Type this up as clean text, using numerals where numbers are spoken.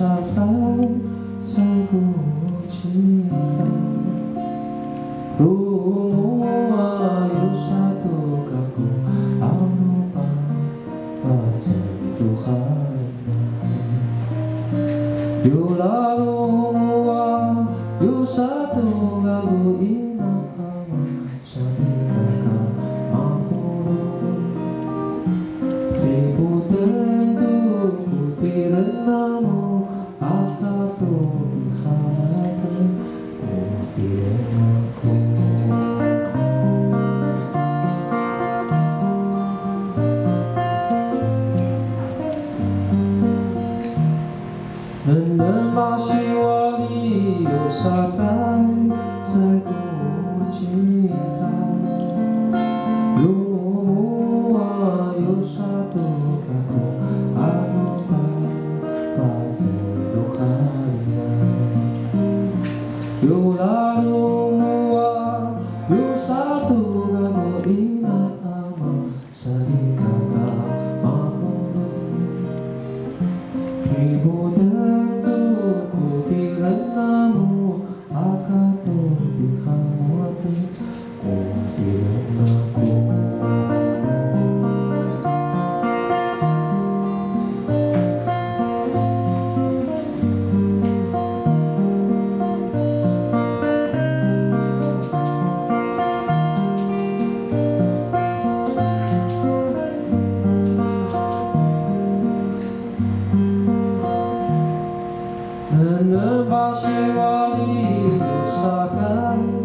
sabrang sangku cinta. Ayo satu kaku lupa Tuhan. Yo lalu yo satu lalu ingat ama sadika mampu ribut tentu putih namu akatu dihati putih aku. Masih wali usahakan satu cinta. Ayo satu kaku lupa pasti duhanya. Yo lalu yo satu kaku ingat ama sadika mampu ribut namu akatu dihati putih aku. Masih wali usahakan